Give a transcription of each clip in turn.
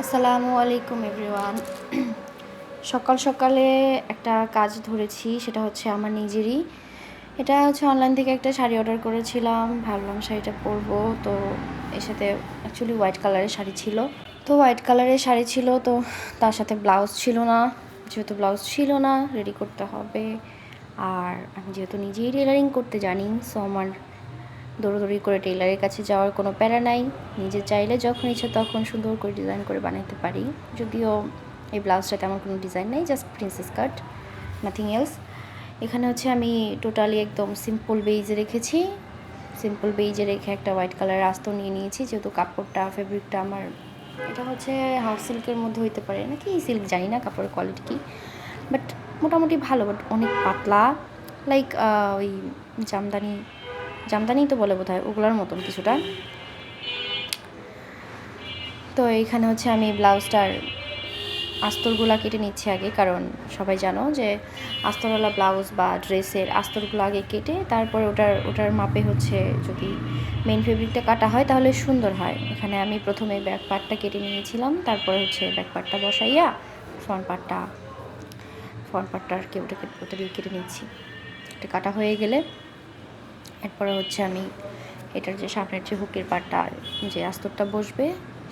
আসসালামু আলাইকুম এভরিওয়ান। সকাল সকালে একটা কাজ ধরেছি, সেটা হচ্ছে আমার নিজেরই। এটা হচ্ছে অনলাইন থেকে একটা শাড়ি অর্ডার করেছিলাম, ভাবলাম শাড়িটা পরবো। তো এর সাথে অ্যাকচুয়ালি হোয়াইট কালারের শাড়ি ছিল। তো তার সাথে ব্লাউজ ছিল না। যেহেতু ব্লাউজ ছিল না, রেডি করতে হবে। আর আমি যেহেতু নিজেই টেলারিং করতে জানি, সো আমার দৌড়োদৌড়ি করে টেলারের কাছে যাওয়ার কোনো প্যারা নাই। নিজে চাইলে যখন ইচ্ছে তখন সুন্দর করে ডিজাইন করে বানাতে পারি। যদিও এই ব্লাউজটা তেমন কোনো ডিজাইন নেই, জাস্ট প্রিন্সেস কাট, নাথিং এলস। এখানে হচ্ছে আমি টোটালি একদম সিম্পল বেইজে রেখেছি। সিম্পল বেইজে রেখে একটা হোয়াইট কালারের আস্ত নিয়ে নিয়েছি, যেহেতু কাপড়টা ফেব্রিকটা আমার এটা হচ্ছে হাফ সিল্কের মধ্যে হইতে পারে নাকি সিল্ক, জানি না কাপড়ের কোয়ালিটি কী, বাট মোটামুটি ভালো, বাট অনেক পাতলা, লাইক ওই জামদানি জামদানি তো বলে বোধহয়, ওগুলোর মতন কিছুটা। তো এইখানে হচ্ছে আমি ব্লাউজটার আস্তরগুলো কেটে নিচ্ছি আগে, কারণ সবাই জানো যে আস্তরওয়ালা ব্লাউজ বা ড্রেসের আস্তরগুলো আগে কেটে তারপরে ওটার মাপে হচ্ছে যদি মেন ফেব্রিকটা কাটা হয় তাহলে সুন্দর হয়। এখানে আমি প্রথমে ব্যাক পার্টটা কেটে নিয়েছিলাম, তারপরে হচ্ছে ব্যাক পার্টটা বসাইয়া ফ্রন্ট পার্টটা আর কি ওটা দিয়ে কেটে নিচ্ছি। এটা কাটা হয়ে গেলে এরপরে হচ্ছে আমি এটার যে সামনের যে হুকের পার্টটা, যে আস্তরটা বসবে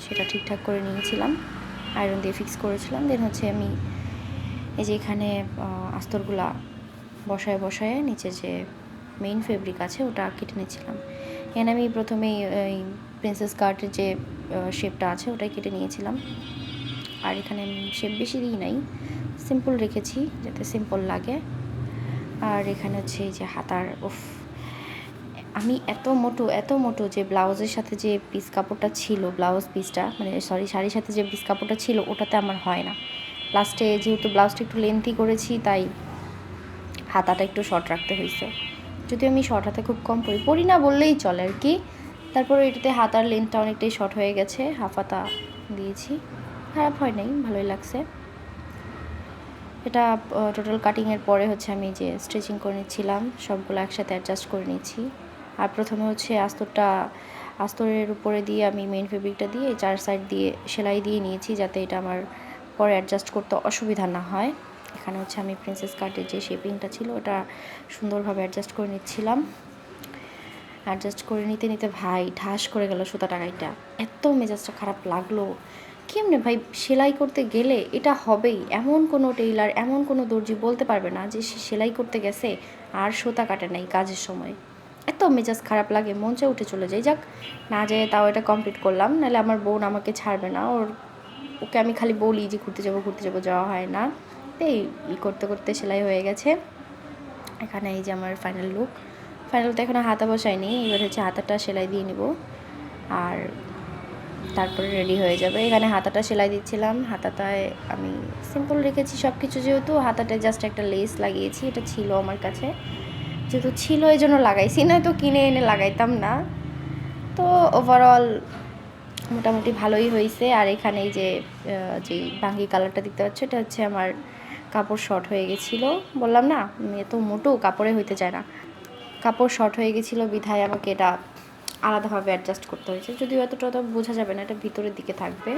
সেটা ঠিকঠাক করে নিয়েছিলাম, আয়রন দিয়ে ফিক্স করেছিলাম। দেন হচ্ছে আমি এই যে এখানে আস্তরগুলা বসায় বসায় নিচে যে মেইন ফেব্রিক আছে ওটা কেটে নিয়েছিলাম। এখানে আমি প্রথমেই এই প্রিন্সেস কাটের যে শেপটা আছে ওটাই কেটে নিয়েছিলাম। আর এখানে আমি শেপ বেশি দিই নাই, সিম্পল রেখেছি যাতে সিম্পল লাগে। আর এখানে হচ্ছে এই যে হাতার আমি এত মোটো যে ব্লাউজের সাথে যে পিস কাপড়টা ছিল, ব্লাউজ পিসটা মানে শাড়ির সাথে যে পিস কাপড়টা ছিল ওটাতে আমার হয় না। লাস্টে যেহেতু ব্লাউজটা একটু লেন্থি করেছি তাই হাতাটা একটু শর্ট রাখতে হয়েছে। যদিও আমি শর্ট হাতে খুব কম পরি না বললেই চলে আর কি। তারপরে এটাতে হাতার লেন্থটা অনেকটাই শর্ট হয়ে গেছে, হাফ হাতা দিয়েছি, খারাপ হয় নাই, ভালোই লাগছে। এটা টোটাল কাটিংয়ের পরে হচ্ছে আমি যে স্টিচিং করে নিচ্ছিলাম, সবগুলো একসাথে অ্যাডজাস্ট করে নিচ্ছি। আর প্রথমে হচ্ছে আস্তরের উপরে দিয়ে আমি মেন ফেব্রিকটা দিয়ে 4 সাইড দিয়ে সেলাই দিয়ে নিয়েছি, যাতে এটা আমার পরে অ্যাডজাস্ট করতে অসুবিধা না হয়। এখানে হচ্ছে আমি প্রিন্সেস কাটের যে শেপিংটা ছিল ওটা সুন্দরভাবে অ্যাডজাস্ট করে নিচ্ছিলাম। অ্যাডজাস্ট করে নিতে নিতে ভাই ঠাস করে গেল সুতা টাকাইটা, এত মেজাজটা খারাপ লাগলো। কেমনে ভাই, সেলাই করতে গেলে এটা হবেই, এমন কোনো টেইলার এমন কোনো দর্জি বলতে পারবে না যে সে সেলাই করতে গেছে আর সুতা কাটে নাই কাজের সময়। এত মেজাজ খারাপ লাগে, মন চায় উঠে চলে যাই। যাক, না যায় তাও এটা কমপ্লিট করলাম, নাহলে আমার বোন আমাকে ছাড়বে না। ওকে আমি খালি বলি যে ঘুরতে যাবো, যাওয়া হয় না। এই করতে করতে সেলাই হয়ে গেছে। এখানে এই যে আমার ফাইনাল তো এখনো হাতা বসায়নি, এবার হচ্ছে হাতাটা সেলাই দিয়ে নিব আর তারপরে রেডি হয়ে যাবে। এখানে হাতাটা সেলাই দিচ্ছিলাম, হাতাটায় আমি সিম্পল রেখেছি সব কিছু, যেহেতু হাতাটায় জাস্ট একটা লেস লাগিয়েছি, এটা ছিল আমার কাছে, যেহেতু ছিল এই জন্য লাগাইছি, নয়তো কিনে এনে লাগাইতাম না। তো ওভারঅল মোটামুটি ভালোই হয়েছে। আর এখানে এই যে যেই বাঙ্গি কালারটা দেখতে পাচ্ছ, এটা হচ্ছে আমার কাপড় শর্ট হয়ে গেছিলো, বললাম না এত মোটো কাপড়ে হইতে চায় না, কাপড় শর্ট হয়ে গেছিলো বিধায় আমাকে এটা আলাদাভাবে অ্যাডজাস্ট করতে হয়েছে। যদিও এতটা তো বোঝা যাবে না, এটা ভিতরের দিকে থাকবে।